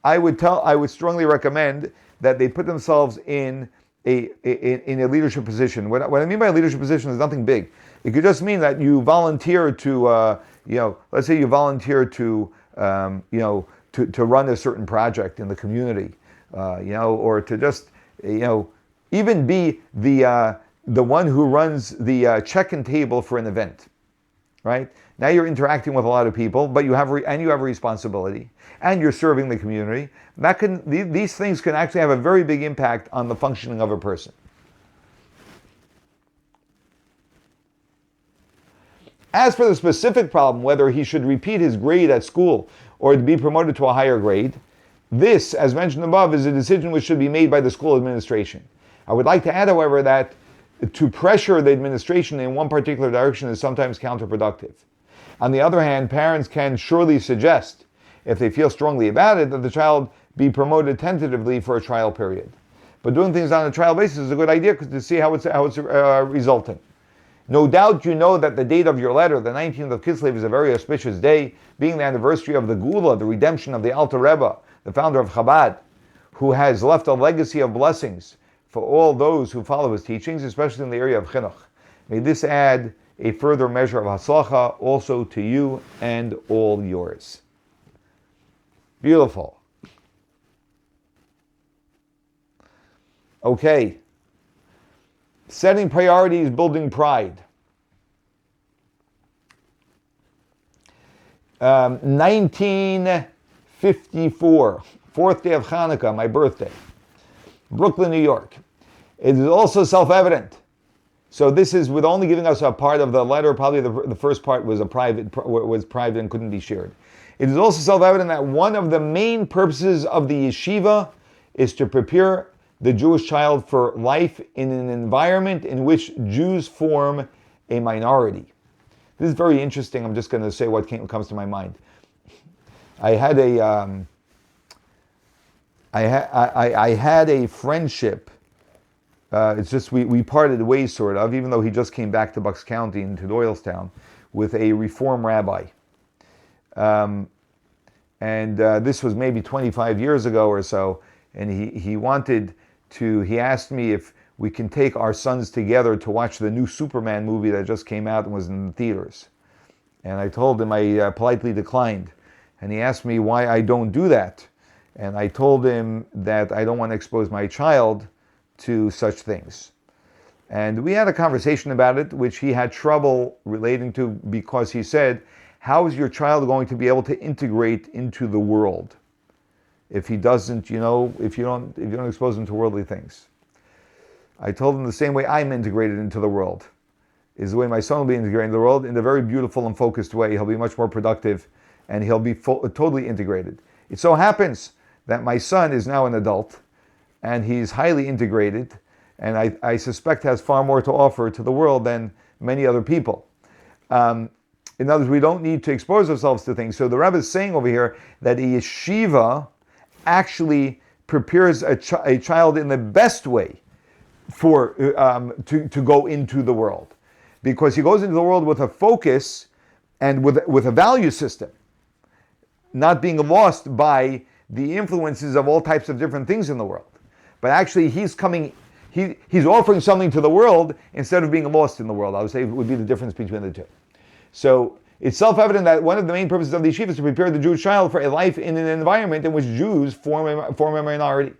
I would strongly recommend that they put themselves in a leadership position. What I mean by a leadership position is nothing big. It could just mean that you volunteer to, let's say you volunteer to run a certain project in the community, or to just, even be the one who runs the check-in table for an event, right? Now you're interacting with a lot of people, but you have a responsibility, and you're serving the community. These things can actually have a very big impact on the functioning of a person. As for the specific problem, whether he should repeat his grade at school or be promoted to a higher grade, this, as mentioned above, is a decision which should be made by the school administration. I would like to add, however, that to pressure the administration in one particular direction is sometimes counterproductive. On the other hand, parents can surely suggest, if they feel strongly about it, that the child be promoted tentatively for a trial period. But doing things on a trial basis is a good idea to see how it's resulting. No doubt you know that the date of your letter, the 19th of Kislev, is a very auspicious day, being the anniversary of the Gula, the redemption of the Alter Rebbe, the founder of Chabad, who has left a legacy of blessings for all those who follow his teachings, especially in the area of Chinuch. May this add a further measure of Haslacha also to you and all yours. Beautiful. Okay. Setting priorities, building pride. 1954, fourth day of Hanukkah, my birthday. Brooklyn, New York. It is also self-evident. So this is with only giving us a part of the letter. Probably the first part was private and couldn't be shared. It is also self-evident that one of the main purposes of the yeshiva is to prepare the Jewish child for life in an environment in which Jews form a minority. This is very interesting. I'm just going to say what comes to my mind. I had a friendship. It's just we parted ways, sort of, even though he just came back to Bucks County into Doylestown, with a Reform rabbi. This was maybe 25 years ago or so, and he asked me if we can take our sons together to watch the new Superman movie that just came out and was in the theaters. And I told him I politely declined. And he asked me why I don't do that. And I told him that I don't want to expose my child to such things. And we had a conversation about it, which he had trouble relating to, because he said, how is your child going to be able to integrate into the world if he doesn't, if you don't expose him to worldly things? I told him the same way I'm integrated into the world is the way my son will be integrated into the world, in a very beautiful and focused way. He'll be much more productive, and he'll be totally integrated. It so happens that my son is now an adult, and he's highly integrated, and I suspect has far more to offer to the world than many other people. In other words, we don't need to expose ourselves to things. So the Rebbe is saying over here that a yeshiva actually prepares a child in the best way to go into the world, because he goes into the world with a focus and with a value system, not being lost by the influences of all types of different things in the world. But actually he's offering something to the world instead of being lost in the world. I would say would be the difference between the two. So it's self-evident that one of the main purposes of the yeshiva is to prepare the Jewish child for a life in an environment in which Jews form a minority.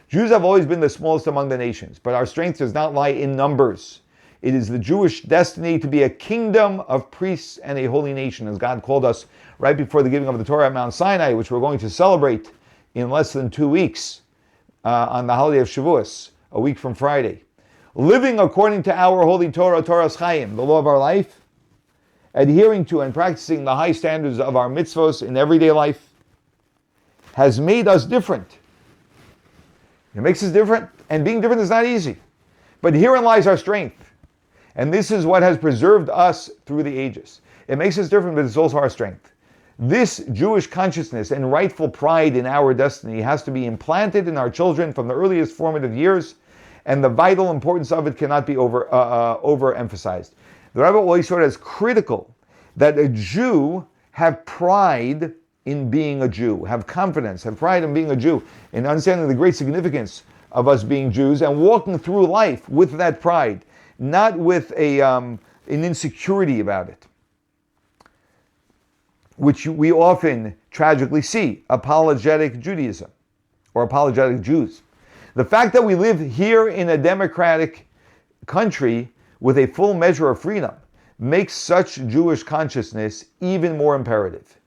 Jews have always been the smallest among the nations, but our strength does not lie in numbers. It is the Jewish destiny to be a kingdom of priests and a holy nation, as God called us right before the giving of the Torah at Mount Sinai, which we're going to celebrate in less than 2 weeks on the holiday of Shavuos, a week from Friday. Living according to our holy Torah, Torah's Chaim, the law of our life, adhering to and practicing the high standards of our mitzvos in everyday life, has made us different. It makes us different, and being different is not easy. But herein lies our strength. And this is what has preserved us through the ages. It makes us different, but it's also our strength. This Jewish consciousness and rightful pride in our destiny has to be implanted in our children from the earliest formative years, and the vital importance of it cannot be overemphasized. The Rebbe always saw it as critical that a Jew have pride in being a Jew, have confidence, have pride in being a Jew, in understanding the great significance of us being Jews and walking through life with that pride, not with an insecurity about it, which we often tragically see, apologetic Judaism or apologetic Jews. The fact that we live here in a democratic country with a full measure of freedom makes such Jewish consciousness even more imperative.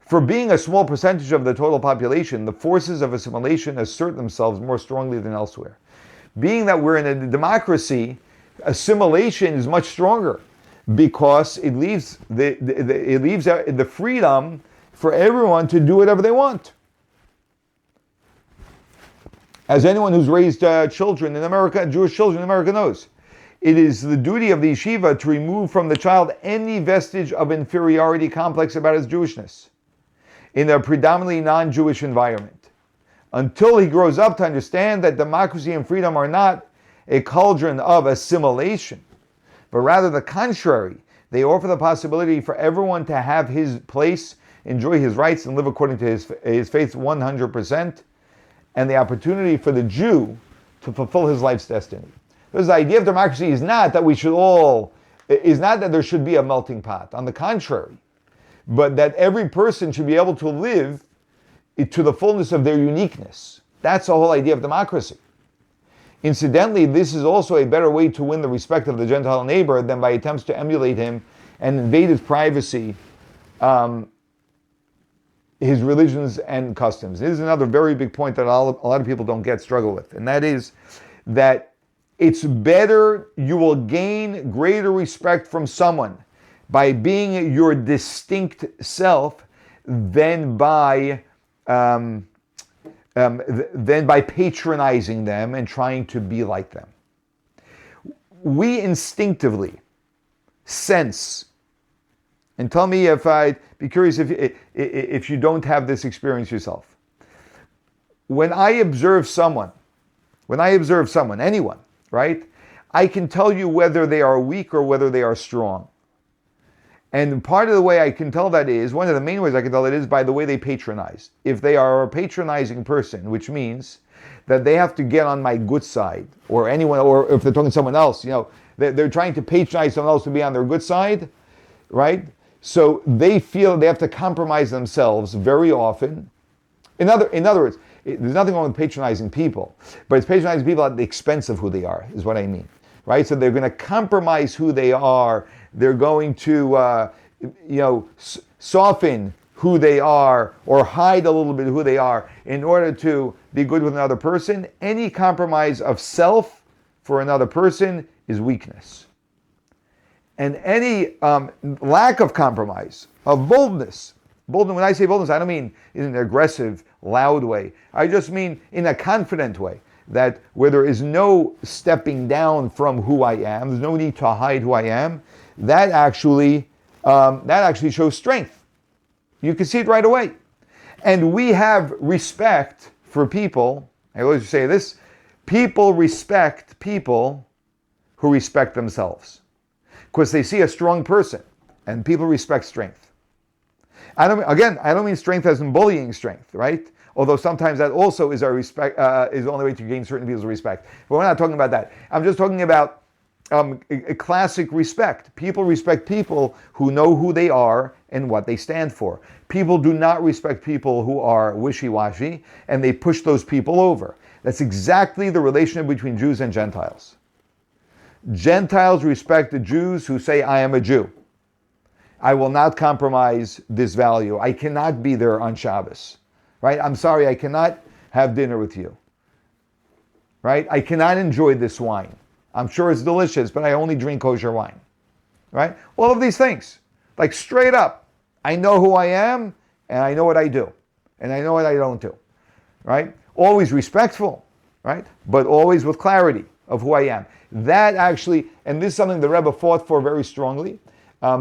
For being a small percentage of the total population, the forces of assimilation assert themselves more strongly than elsewhere. Being that we're in a democracy, assimilation is much stronger because it leaves the freedom for everyone to do whatever they want. As anyone who's raised children in America, Jewish children in America knows, it is the duty of the yeshiva to remove from the child any vestige of inferiority complex about his Jewishness in a predominantly non-Jewish environment, until he grows up to understand that democracy and freedom are not a cauldron of assimilation, but rather the contrary. They offer the possibility for everyone to have his place, enjoy his rights, and live according to his faith 100%, and the opportunity for the Jew to fulfill his life's destiny. Because the idea of democracy is not that there should be a melting pot. On the contrary, but that every person should be able to live to the fullness of their uniqueness. That's the whole idea of democracy. Incidentally, this is also a better way to win the respect of the Gentile neighbor than by attempts to emulate him and invade his privacy, his religions and customs. This is another very big point that a lot of people don't struggle with, and that is that it's better, you will gain greater respect from someone by being your distinct self than by patronizing them and trying to be like them. We instinctively sense, and tell me if I'd be curious if you don't have this experience yourself. When I observe someone, anyone, right, I can tell you whether they are weak or whether they are strong. And part of the way I can tell that is, one of the main ways I can tell that is by the way they patronize. If they are a patronizing person, which means that they have to get on my good side, or anyone, or if they're talking to someone else, they're trying to patronize someone else to be on their good side, right? So they feel they have to compromise themselves very often. In other words, there's nothing wrong with patronizing people, but it's patronizing people at the expense of who they are, is what I mean, right? So they're going to compromise who they are. They're going to, soften who they are or hide a little bit who they are in order to be good with another person. Any compromise of self for another person is weakness. And any lack of compromise, of boldness, when I say boldness, I don't mean in an aggressive, loud way. I just mean in a confident way, that where there is no stepping down from who I am, there's no need to hide who I am, that actually shows strength. You can see it right away. And we have respect for people. I always say this, people respect people who respect themselves. Because they see a strong person, and people respect strength. I don't mean strength as in bullying strength, right? Although sometimes that also is our respect, is the only way to gain certain people's respect. But we're not talking about that. I'm just talking about a classic respect. People respect people who know who they are and what they stand for. People do not respect people who are wishy-washy, and they push those people over. That's exactly the relationship between Jews and Gentiles. Gentiles respect the Jews who say, I am a Jew. I will not compromise this value. I cannot be there on Shabbos. Right? I'm sorry, I cannot have dinner with you. Right? I cannot enjoy this wine. I'm sure it's delicious, but I only drink kosher wine. Right? All of these things. Like straight up. I know who I am, and I know what I do. And I know what I don't do. Right? Always respectful. Right? But always with clarity of who I am. That actually, and this is something the Rebbe fought for very strongly,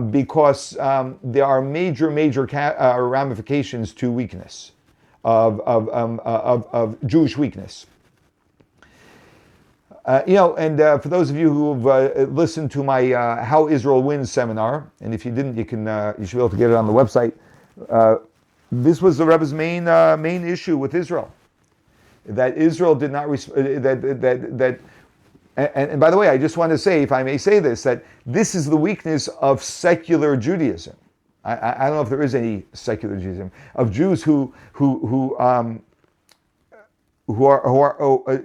because there are major ramifications to weakness, of Jewish weakness. For those of you who've listened to my How Israel Wins seminar, and if you didn't, you should be able to get it on the website. This was the Rebbe's main issue with Israel, that Israel did not And by the way, I just want to say, if I may say this, that this is the weakness of secular Judaism. I don't know if there is any secular Judaism of Jews who are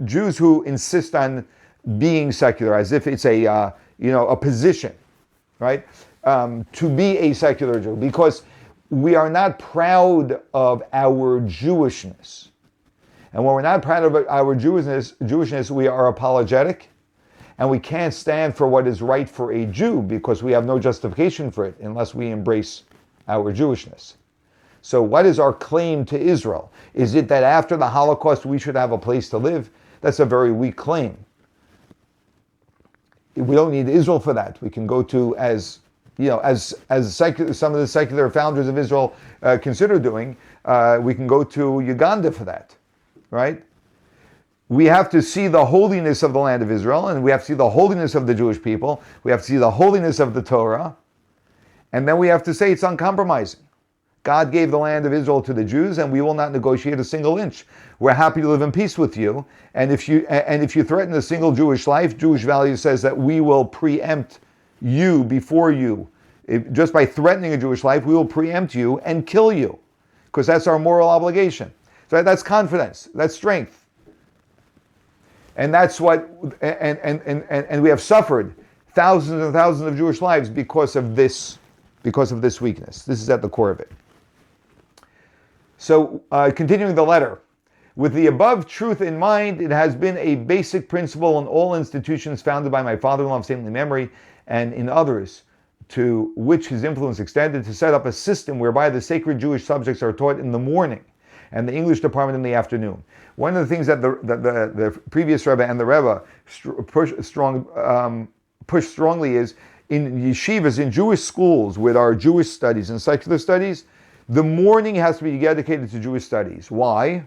Jews who insist on being secular, as if it's a position, right? To be a secular Jew, because we are not proud of our Jewishness, and when we're not proud of our Jewishness, we are apologetic. And we can't stand for what is right for a Jew because we have no justification for it unless we embrace our Jewishness. So what is our claim to Israel? Is it that after the Holocaust we should have a place to live? That's a very weak claim. We don't need Israel for that. We can go to, as some of the secular founders of Israel consider doing, we can go to Uganda for that, right? We have to see the holiness of the land of Israel, and we have to see the holiness of the Jewish people. We have to see the holiness of the Torah, and then we have to say it's uncompromising. God gave the land of Israel to the Jews, and we will not negotiate a single inch. We're happy to live in peace with you, and if you threaten a single Jewish life, Jewish value says that we will preempt you before you. Just by threatening a Jewish life, we will preempt you and kill you, because that's our moral obligation. So that's confidence, that's strength. And that's what, and we have suffered thousands and thousands of Jewish lives because of this weakness. This is at the core of it. So, continuing the letter. With the above truth in mind, it has been a basic principle in all institutions founded by my father-in-law of saintly memory and in others to which his influence extended to set up a system whereby the sacred Jewish subjects are taught in the morning and the English department in the afternoon. One of the things that the previous Rebbe and the Rebbe push strongly is in yeshivas, in Jewish schools with our Jewish studies and secular studies, the morning has to be dedicated to Jewish studies. Why?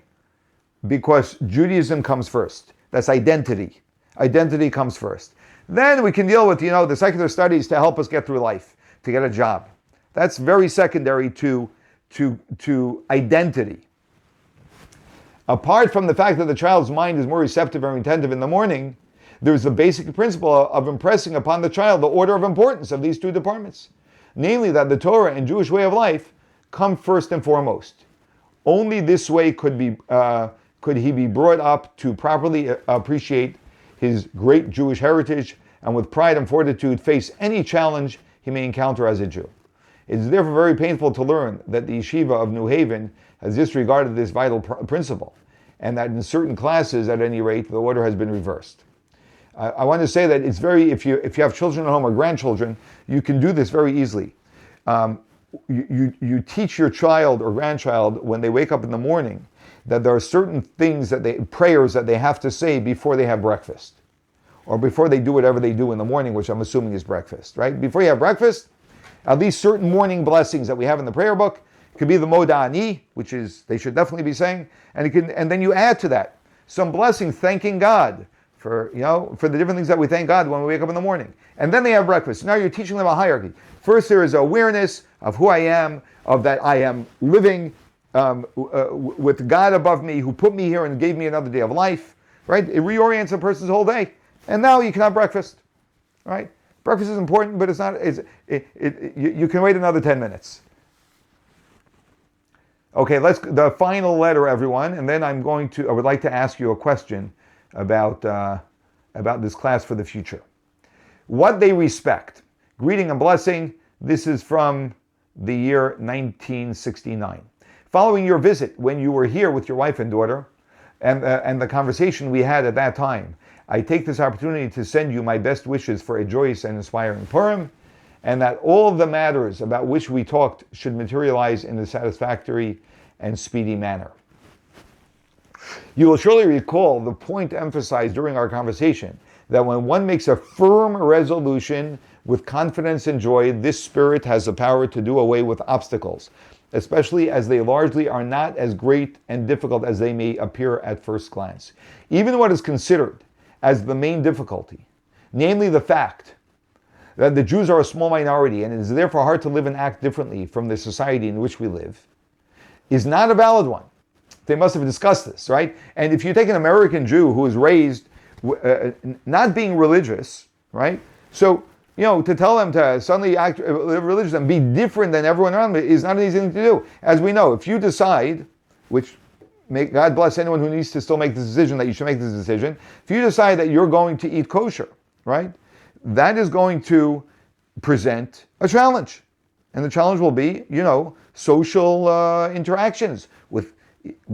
Because Judaism comes first. That's identity. Identity comes first. Then we can deal with, the secular studies to help us get through life, to get a job. That's very secondary to identity. Apart from the fact that the child's mind is more receptive and attentive in the morning, there's the basic principle of impressing upon the child the order of importance of these two departments. Namely, that the Torah and Jewish way of life come first and foremost. Only this way could he be brought up to properly appreciate his great Jewish heritage and with pride and fortitude face any challenge he may encounter as a Jew. It is therefore very painful to learn that the yeshiva of New Haven has disregarded this vital principle, and that in certain classes, at any rate, the order has been reversed. I want to say that it's if you have children at home or grandchildren, you can do this very easily. You teach your child or grandchild when they wake up in the morning that there are certain things prayers that they have to say before they have breakfast, or before they do whatever they do in the morning, which I'm assuming is breakfast, right? Before you have breakfast, at least certain morning blessings that we have in the prayer book. It could be the Moda Ani, which is they should definitely be saying, and then you add to that some blessing, thanking God for the different things that we thank God when we wake up in the morning. And then they have breakfast. Now you're teaching them a hierarchy. First, there is awareness of who I am, of that I am living with God above me, who put me here and gave me another day of life. Right? It reorients a person's whole day. And now you can have breakfast. Right? Breakfast is important, but it's not. You can wait another 10 minutes. Okay, the final letter, everyone, and then I would like to ask you a question about this class for the future. What they respect. Greeting and blessing. This is from the year 1969. Following your visit when you were here with your wife and daughter, and the conversation we had at that time, I take this opportunity to send you my best wishes for a joyous and inspiring Purim, and that all the matters about which we talked should materialize in a satisfactory and speedy manner. You will surely recall the point emphasized during our conversation that when one makes a firm resolution with confidence and joy, this spirit has the power to do away with obstacles, especially as they largely are not as great and difficult as they may appear at first glance. Even what is considered as the main difficulty, namely the fact that the Jews are a small minority and it is therefore hard to live and act differently from the society in which we live, is not a valid one. They must have discussed this, right? And if you take an American Jew who is raised not being religious, right? So, to tell them to suddenly act religious and be different than everyone around them is not an easy thing to do. As we know, if you decide, God bless anyone who needs to still make this decision, that you should make this decision. If you decide that you're going to eat kosher, right? That is going to present a challenge. And the challenge will be, social interactions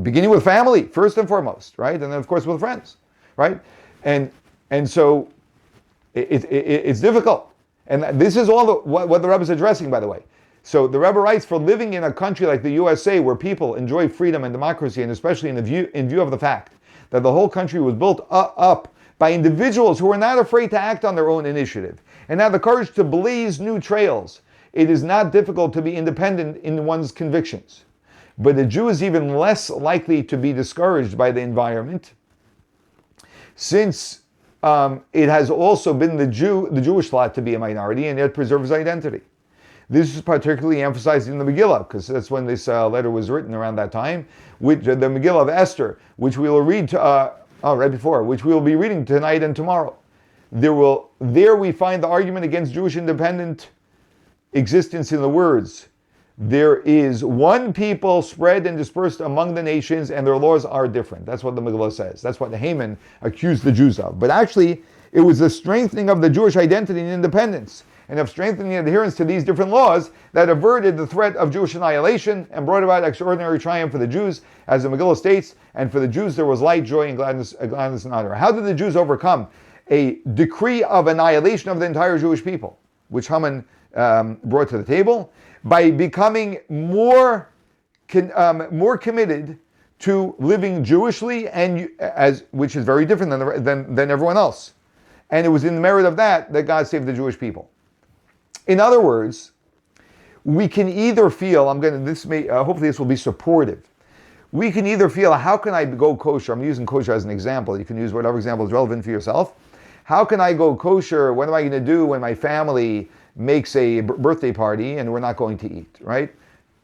beginning with family, first and foremost, right? And then, of course, with friends, right? And so it's difficult. And this is all what the Rebbe is addressing, by the way. So the Rebbe writes, for living in a country like the USA, where people enjoy freedom and democracy, and especially in view of the fact that the whole country was built up by individuals who are not afraid to act on their own initiative and have the courage to blaze new trails, it is not difficult to be independent in one's convictions. But the Jew is even less likely to be discouraged by the environment, since it has also been the Jewish lot to be a minority and yet preserve his identity. This is particularly emphasized in the Megillah, because that's when this letter was written around that time, with the Megillah of Esther, which we will read which we will be reading tonight and tomorrow. There we find the argument against Jewish independent existence in the words, there is one people spread and dispersed among the nations, and their laws are different. That's what the Megillah says. That's what Haman accused the Jews of. But actually, it was the strengthening of the Jewish identity and independence, and of strengthening adherence to these different laws, that averted the threat of Jewish annihilation and brought about extraordinary triumph for the Jews, as the Megillah states. And for the Jews there was light, joy, and gladness and honor. How did the Jews overcome a decree of annihilation of the entire Jewish people, which Haman brought to the table? By becoming more committed to living Jewishly, and which is very different than everyone else. And it was in the merit of that God saved the Jewish people. In other words, we can either feel, hopefully this will be supportive. We can either feel, how can I go kosher? I'm using kosher as an example. You can use whatever example is relevant for yourself. How can I go kosher? What am I going to do when my family makes a birthday party and we're not going to eat, right?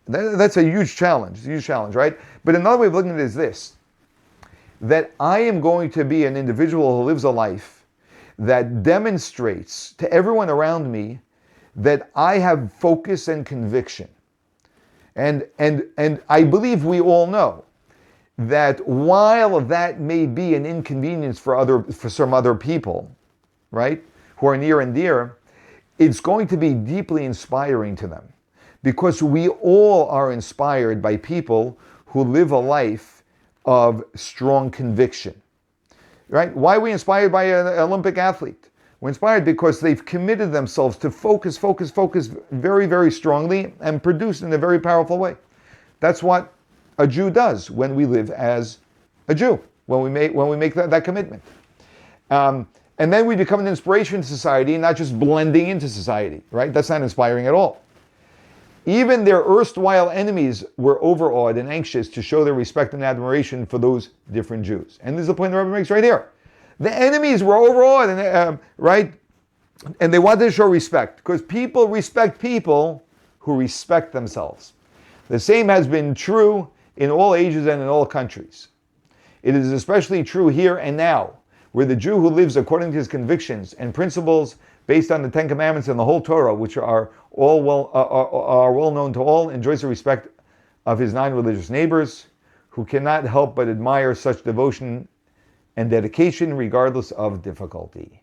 That's a huge challenge, right? But another way of looking at it is this, that I am going to be an individual who lives a life that demonstrates to everyone around me that I have focus and conviction. And I believe we all know that while that may be an inconvenience for some other people, right, who are near and dear, it's going to be deeply inspiring to them, because we all are inspired by people who live a life of strong conviction, right? Why are we inspired by an Olympic athlete? We're inspired because they've committed themselves to focus very, very strongly and produce in a very powerful way. That's what a Jew does when we live as a Jew, when we make that commitment. And then we become an inspiration to society, not just blending into society, right? That's not inspiring at all. Even their erstwhile enemies were overawed and anxious to show their respect and admiration for those different Jews. And this is the point the Rebbe makes right here. The enemies were overawed, and right? And they wanted to show respect, because people respect people who respect themselves. The same has been true in all ages and in all countries. It is especially true here and now, where the Jew who lives according to his convictions and principles based on the Ten Commandments and the whole Torah, which are well known to all, enjoys the respect of his non-religious neighbors, who cannot help but admire such devotion and dedication regardless of difficulty.